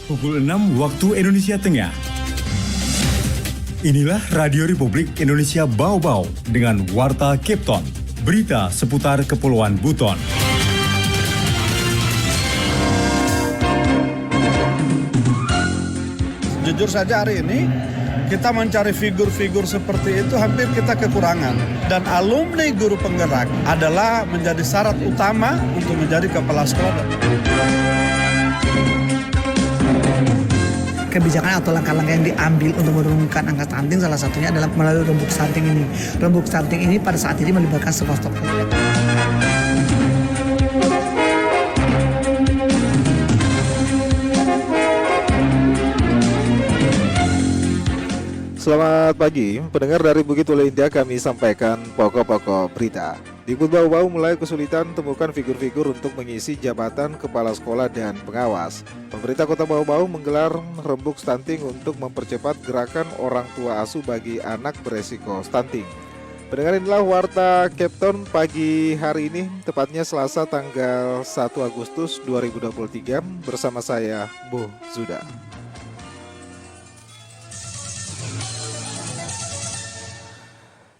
Pukul 6 waktu Indonesia Tengah. Inilah Radio Republik Indonesia Bau-Bau dengan Warta Kepton. Berita seputar Kepulauan Buton. Jujur saja hari ini kita mencari figur-figur seperti itu hampir kita kekurangan. Dan alumni guru penggerak adalah menjadi syarat utama untuk menjadi kepala sekolah. Kebijakan atau langkah-langkah yang diambil untuk menurunkan angka stunting salah satunya adalah melalui rembuk stunting ini. Rembuk stunting ini pada saat ini melibatkan sebuah stok. Selamat pagi, pendengar dari Bukit Ule India, kami sampaikan pokok-pokok berita. Dikbud Bau-Bau mulai kesulitan temukan figur-figur untuk mengisi jabatan kepala sekolah dan pengawas. Pemerintah Kota Bau-Bau menggelar rembuk stunting untuk mempercepat gerakan orang tua asuh bagi anak beresiko stunting. Pendengar, inilah Warta Kepton pagi hari ini, tepatnya Selasa tanggal 1 Agustus 2023 bersama saya, Bu Zuda.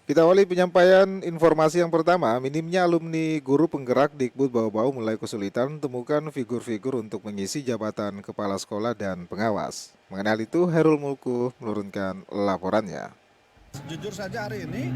Kita awali penyampaian informasi yang pertama. Minimnya alumni guru penggerak Dikbud Bau-Bau mulai kesulitan temukan figur-figur untuk mengisi jabatan kepala sekolah dan pengawas. Mengenai hal itu, Herul Mulku menurunkan laporannya. Jujur saja hari ini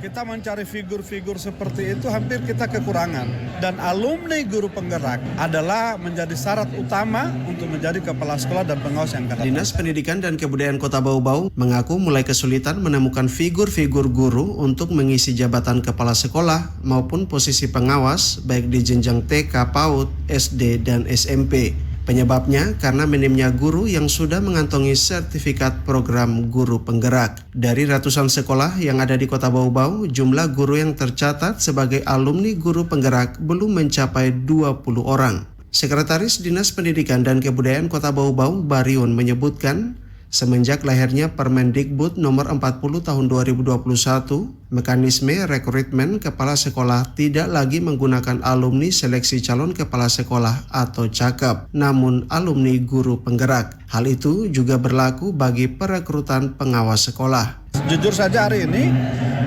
kita mencari figur-figur seperti itu hampir kita kekurangan. Dan alumni guru penggerak adalah menjadi syarat utama untuk menjadi kepala sekolah dan pengawas yang akan datang. Dinas Pendidikan dan Kebudayaan Kota Bau-Bau mengaku mulai kesulitan menemukan figur-figur guru untuk mengisi jabatan kepala sekolah maupun posisi pengawas baik di jenjang TK, PAUD, SD, dan SMP. Penyebabnya karena minimnya guru yang sudah mengantongi sertifikat program guru penggerak. Dari ratusan sekolah yang ada di Kota Bau-Bau, jumlah guru yang tercatat sebagai alumni guru penggerak belum mencapai 20 orang. Sekretaris Dinas Pendidikan dan Kebudayaan Kota Bau-Bau, Bariun, menyebutkan semenjak lahirnya Permendikbud nomor 40 tahun 2021, mekanisme rekrutmen kepala sekolah tidak lagi menggunakan alumni seleksi calon kepala sekolah atau CAKEP, namun alumni guru penggerak. Hal itu juga berlaku bagi perekrutan pengawas sekolah. Jujur saja hari ini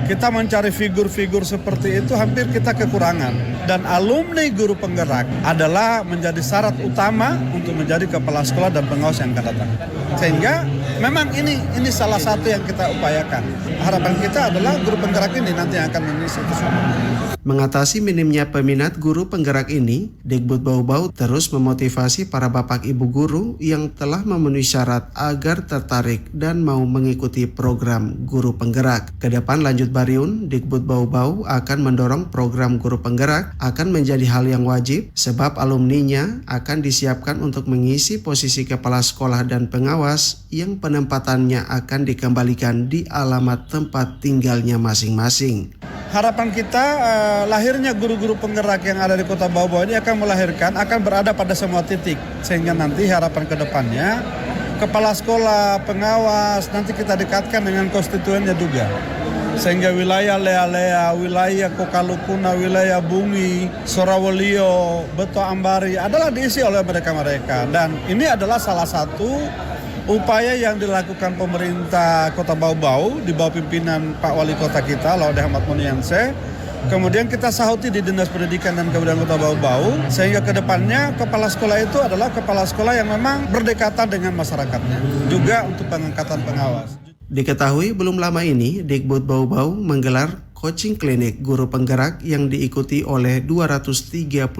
kita mencari figur-figur seperti itu hampir kita kekurangan. Dan alumni guru penggerak adalah menjadi syarat utama untuk menjadi kepala sekolah dan pengawas yang akan datang. Sehingga memang ini salah satu yang kita upayakan. Harapan kita adalah guru penggerak ini nanti yang akan mengisi itu semua. Mengatasi minimnya peminat guru penggerak ini, Dikbud Bau-Bau terus memotivasi para bapak ibu guru yang telah memenuhi syarat agar tertarik dan mau mengikuti program guru penggerak. Kedepan, lanjut Bariun, Dikbud Bau-Bau akan mendorong program guru penggerak akan menjadi hal yang wajib sebab alumninya akan disiapkan untuk mengisi posisi kepala sekolah dan pengawas yang penempatannya akan dikembalikan di alamat tempat tinggalnya masing-masing. Harapan kita lahirnya guru-guru penggerak yang ada di Kota Bau-Bau ini akan berada pada semua titik. Sehingga nanti harapan ke depannya kepala sekolah, pengawas, nanti kita dekatkan dengan konstituennya juga. Sehingga wilayah Lea-Lea, wilayah Kokalukuna, wilayah Bumi, Sorawolio, Beto Ambari adalah diisi oleh mereka-mereka. Dan ini adalah salah satu upaya yang dilakukan pemerintah Kota Bau-Bau di bawah pimpinan Pak Wali Kota kita, Laude Ahmad Munianse. Kemudian kita sahuti di Dinas Pendidikan dan Kebudayaan Kota Bau-Bau, sehingga ke depannya kepala sekolah itu adalah kepala sekolah yang memang berdekatan dengan masyarakatnya. Juga untuk pengangkatan pengawas. Diketahui belum lama ini, Dikbud Bau-Bau menggelar coaching klinik guru penggerak yang diikuti oleh 233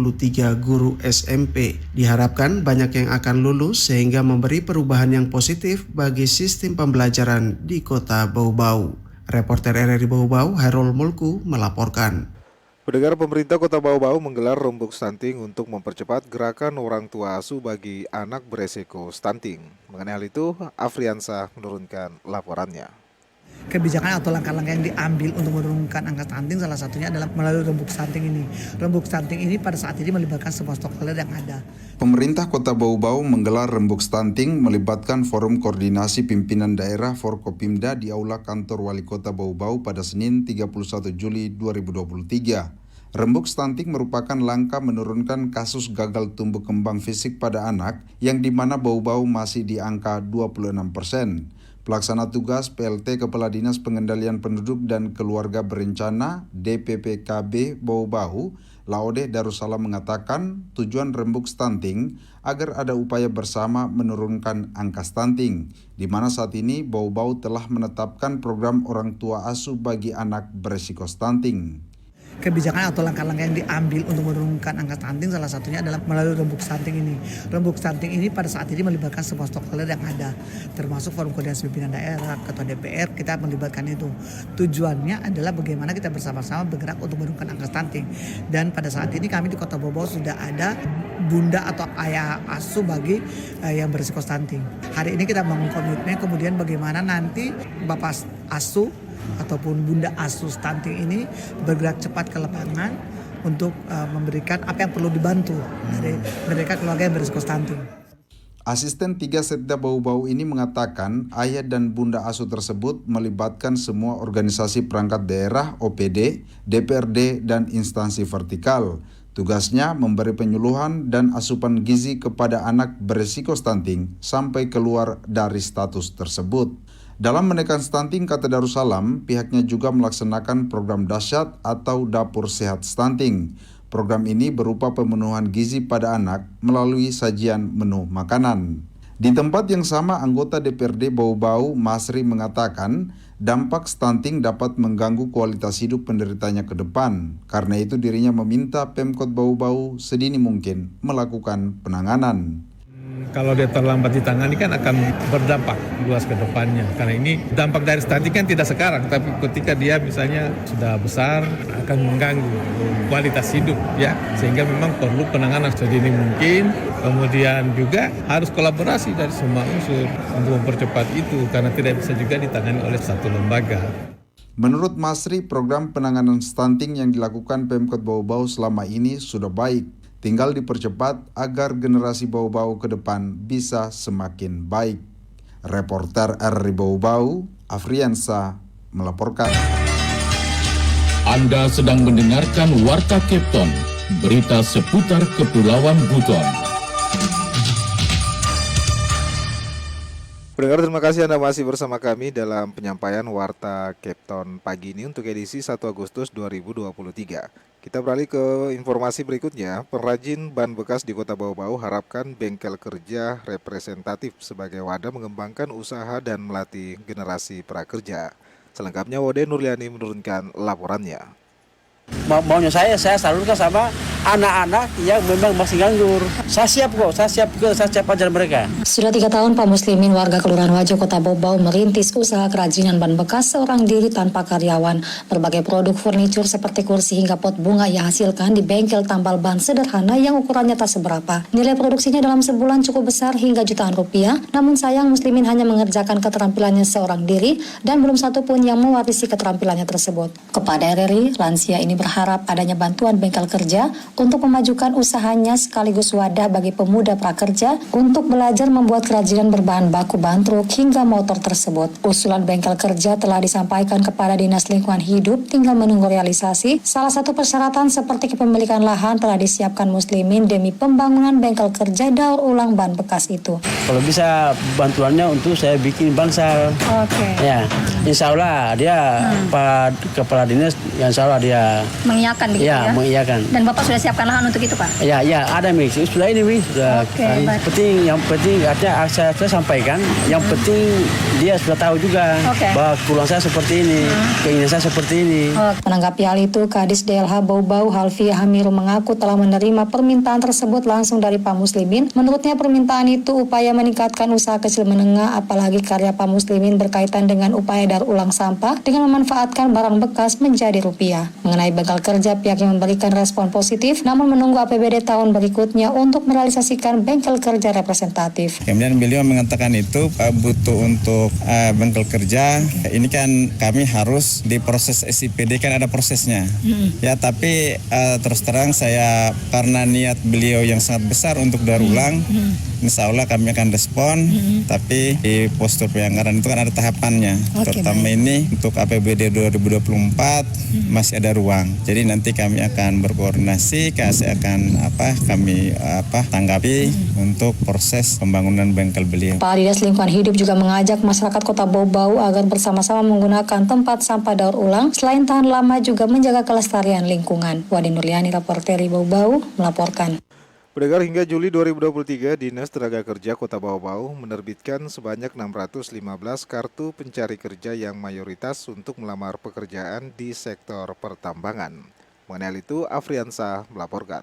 guru SMP. Diharapkan banyak yang akan lulus sehingga memberi perubahan yang positif bagi sistem pembelajaran di Kota Bau-Bau. Reporter RRI Bau-Bau, Herul Mulku melaporkan. Pendengar, pemerintah Kota Bau-Bau menggelar rembuk stunting untuk mempercepat gerakan orang tua asuh bagi anak beresiko stunting. Mengenai hal itu, Afriansah menurunkan laporannya. Kebijakan atau langkah-langkah yang diambil untuk menurunkan angka stunting salah satunya adalah melalui rembuk stunting ini. Rembuk stunting ini pada saat ini melibatkan sebuah stakeholder yang ada. Pemerintah Kota Bau-Bau menggelar rembuk stunting melibatkan Forum Koordinasi Pimpinan Daerah Forkopimda di Aula Kantor Wali Kota Bau-Bau pada Senin 31 Juli 2023. Rembuk stunting merupakan langkah menurunkan kasus gagal tumbuh kembang fisik pada anak yang di mana Bau-Bau masih di angka 26%. Pelaksana tugas PLT Kepala Dinas Pengendalian Penduduk dan Keluarga Berencana DPPKB Bau-Bau, Laode Darussalam mengatakan tujuan rembuk stunting agar ada upaya bersama menurunkan angka stunting, di mana saat ini Bau-Bau telah menetapkan program orang tua asuh bagi anak beresiko stunting. Kebijakan atau langkah-langkah yang diambil untuk menurunkan angka stunting salah satunya adalah melalui rembuk stunting ini. Rembuk stunting ini pada saat ini melibatkan semua stakeholder yang ada, termasuk Forum Koordinasi Pimpinan Daerah, Ketua DPR, kita melibatkan itu. Tujuannya adalah bagaimana kita bersama-sama bergerak untuk menurunkan angka stunting. Dan pada saat ini kami di Kota Bau-Bau sudah ada bunda atau ayah asuh bagi yang berisiko stunting. Hari ini kita bangun komitmen, kemudian bagaimana nanti Bapak asuh ataupun bunda asuh stunting ini bergerak cepat ke lapangan untuk memberikan apa yang perlu dibantu dari mereka keluarga yang berisiko stunting. Asisten 3 Setda Bau-Bau ini mengatakan ayah dan bunda asuh tersebut melibatkan semua organisasi perangkat daerah, OPD, DPRD, dan instansi vertikal. Tugasnya memberi penyuluhan dan asupan gizi kepada anak berisiko stunting sampai keluar dari status tersebut. Dalam menekan stunting, kata Darussalam, pihaknya juga melaksanakan program dahsyat atau dapur sehat stunting. Program ini berupa pemenuhan gizi pada anak melalui sajian menu makanan. Di tempat yang sama, anggota DPRD Bau-Bau Masri mengatakan dampak stunting dapat mengganggu kualitas hidup penderitanya ke depan. Karena itu dirinya meminta Pemkot Bau-Bau sedini mungkin melakukan penanganan. Kalau dia terlambat ditangani kan akan berdampak luas ke depannya. Karena ini dampak dari stunting kan tidak sekarang, tapi ketika dia misalnya sudah besar akan mengganggu kualitas hidup ya. Sehingga memang perlu penanganan sedini mungkin. Kemudian juga harus kolaborasi dari semua unsur untuk mempercepat itu karena tidak bisa juga ditangani oleh satu lembaga. Menurut Masri, program penanganan stunting yang dilakukan Pemkot Bau-Bau selama ini sudah baik. Tinggal dipercepat agar generasi Bau-Bau ke depan bisa semakin baik. Reporter RRI Bau-Bau, Afriansa, melaporkan. Anda sedang mendengarkan Warta Kepton, berita seputar Kepulauan Buton. Pendengar, terima kasih Anda masih bersama kami dalam penyampaian Warta Kepton pagi ini untuk edisi 1 Agustus 2023. Kita beralih ke informasi berikutnya. Pengrajin ban bekas di Kota Bau-Bau harapkan bengkel kerja representatif sebagai wadah mengembangkan usaha dan melatih generasi prakerja. Selengkapnya Wode Nurliani menurunkan laporannya. Maunya saya salurkan sama anak-anak yang memang masih nganggur. Saya siap ajar mereka. Sudah 3 tahun Pak Muslimin warga Kelurahan Wajo Kota Bau-Bau merintis usaha kerajinan ban bekas seorang diri tanpa karyawan. Berbagai produk furnitur seperti kursi hingga pot bunga ia hasilkan di bengkel tambal ban sederhana yang ukurannya tak seberapa. Nilai produksinya dalam sebulan cukup besar hingga jutaan rupiah. Namun sayang Muslimin hanya mengerjakan keterampilannya seorang diri dan belum satu pun yang mewarisi keterampilannya tersebut. Kepada RRI, lansia ini berharap adanya bantuan bengkel kerja untuk memajukan usahanya sekaligus wadah bagi pemuda prakerja untuk belajar membuat kerajinan berbahan baku ban truk hingga motor tersebut. Usulan bengkel kerja telah disampaikan kepada Dinas Lingkungan Hidup, tinggal menunggu realisasi. Salah satu persyaratan seperti kepemilikan lahan telah disiapkan Muslimin demi pembangunan bengkel kerja daur ulang ban bekas itu. Kalau bisa bantuannya untuk saya bikin bansal. Oke. Ya, insya Allah dia Pak Kepala Dinas, insya Allah dia Mengiyakan begitu ya? Mengiyakan. Dan Bapak sudah siapkan lahan untuk itu, Pak? Ya, ada Mi. Sudah ini Mi. Sudah. Oke, baik. Yang penting artinya saya sampaikan. Yang penting dia sudah tahu juga bahwa pulang saya seperti ini, keinginan saya seperti ini. Menanggapi hal itu, Kadis DLH Bau-Bau Halfia Hamiru mengaku telah menerima permintaan tersebut langsung dari Pak Muslimin. Menurutnya permintaan itu upaya meningkatkan usaha kecil menengah, apalagi karya Pak Muslimin berkaitan dengan upaya daur ulang sampah dengan memanfaatkan barang bekas menjadi rupiah. Mengenai bengkel kerja, pihaknya memberikan respon positif, namun menunggu APBD tahun berikutnya untuk merealisasikan bengkel kerja representatif. Kemudian beliau mengatakan itu butuh untuk bengkel kerja. Ini kan kami harus di proses SIPD, kan ada prosesnya. Ya, tapi terus terang saya karena niat beliau yang sangat besar untuk daur ulang, insya Allah kami akan respon. Tapi di postur penganggaran itu kan ada tahapannya. Terutama ini untuk APBD 2024 masih ada ruang. Jadi nanti kami akan berkoordinasi, KAC akan kami tanggapi untuk proses pembangunan bengkel beliau. Kepala Dinas Lingkungan Hidup juga mengajak masyarakat Kota Bau-Bau agar bersama-sama menggunakan tempat sampah daur ulang, selain tahan lama juga menjaga kelestarian lingkungan. Wadi Nurliani, reporter Bau-Bau, melaporkan. Pendengar, hingga Juli 2023, Dinas Tenaga Kerja Kota Bau-Bau menerbitkan sebanyak 615 kartu pencari kerja yang mayoritas untuk melamar pekerjaan di sektor pertambangan. Mengenai hal itu, Afriansa melaporkan.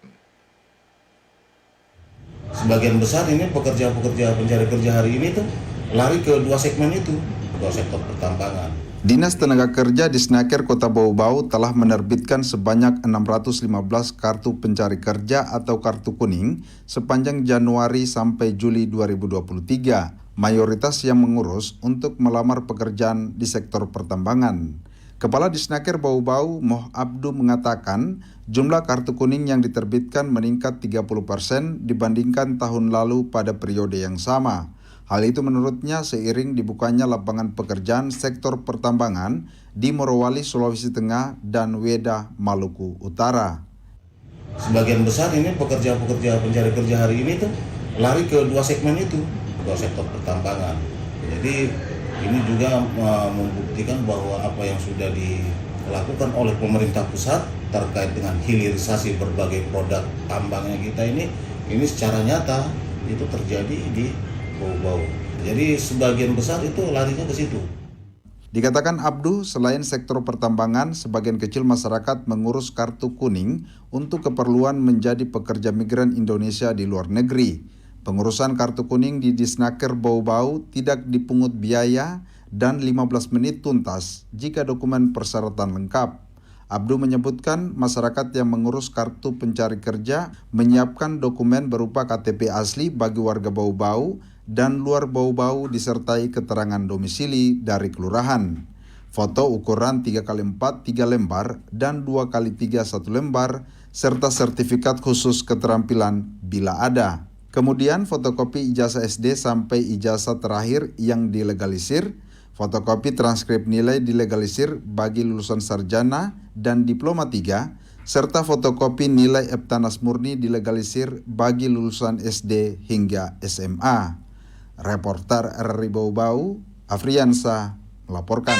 Sebagian besar ini pekerja-pekerja pencari kerja hari ini tuh lari ke dua segmen itu, ke sektor pertambangan. Dinas Tenaga Kerja Disnaker Kota Bau-Bau telah menerbitkan sebanyak 615 kartu pencari kerja atau kartu kuning sepanjang Januari sampai Juli 2023. Mayoritas yang mengurus untuk melamar pekerjaan di sektor pertambangan. Kepala Disnaker Bau-Bau, Moh Abdu, mengatakan jumlah kartu kuning yang diterbitkan meningkat 30% dibandingkan tahun lalu pada periode yang sama. Hal itu menurutnya seiring dibukanya lapangan pekerjaan sektor pertambangan di Morowali, Sulawesi Tengah dan Weda, Maluku Utara. Sebagian besar ini pekerja-pekerja pencari kerja hari ini tuh lari ke dua segmen itu, ke sektor pertambangan. Jadi ini juga membuktikan bahwa apa yang sudah dilakukan oleh pemerintah pusat terkait dengan hilirisasi berbagai produk tambangnya kita ini secara nyata itu terjadi di Bau-Bau. Jadi sebagian besar itu larinya ke situ. Dikatakan Abdu, selain sektor pertambangan, sebagian kecil masyarakat mengurus kartu kuning untuk keperluan menjadi pekerja migran Indonesia di luar negeri. Pengurusan kartu kuning di Disnaker Bau-Bau tidak dipungut biaya dan 15 menit tuntas jika dokumen persyaratan lengkap. Abdu menyebutkan masyarakat yang mengurus kartu pencari kerja menyiapkan dokumen berupa KTP asli bagi warga Bau-Bau dan luar Bau-Bau disertai keterangan domisili dari kelurahan. Foto ukuran 3x4 3 lembar dan 2x3 1 lembar serta sertifikat khusus keterampilan bila ada. Kemudian fotokopi ijazah SD sampai ijazah terakhir yang dilegalisir, fotokopi transkrip nilai dilegalisir bagi lulusan sarjana dan diploma 3, serta fotokopi nilai Eptanas murni dilegalisir bagi lulusan SD hingga SMA. Reporter RRI Bau-Bau, Afriansa, melaporkan.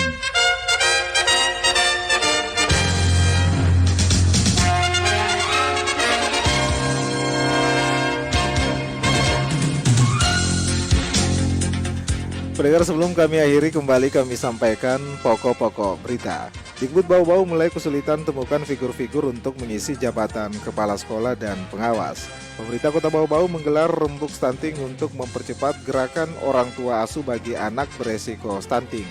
Pendengar, sebelum kami akhiri, kembali kami sampaikan pokok-pokok berita. Dikbud Bau-Bau mulai kesulitan temukan figur-figur untuk mengisi jabatan kepala sekolah dan pengawas. Pemerintah Kota Bau-Bau menggelar rembuk stunting untuk mempercepat gerakan orang tua asuh bagi anak beresiko stunting.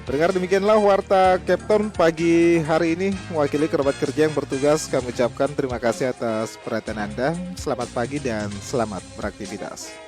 Pendengar, demikianlah Warta Kepton pagi hari ini. Mewakili kerabat kerja yang bertugas, kami ucapkan terima kasih atas perhatian Anda. Selamat pagi dan selamat beraktivitas.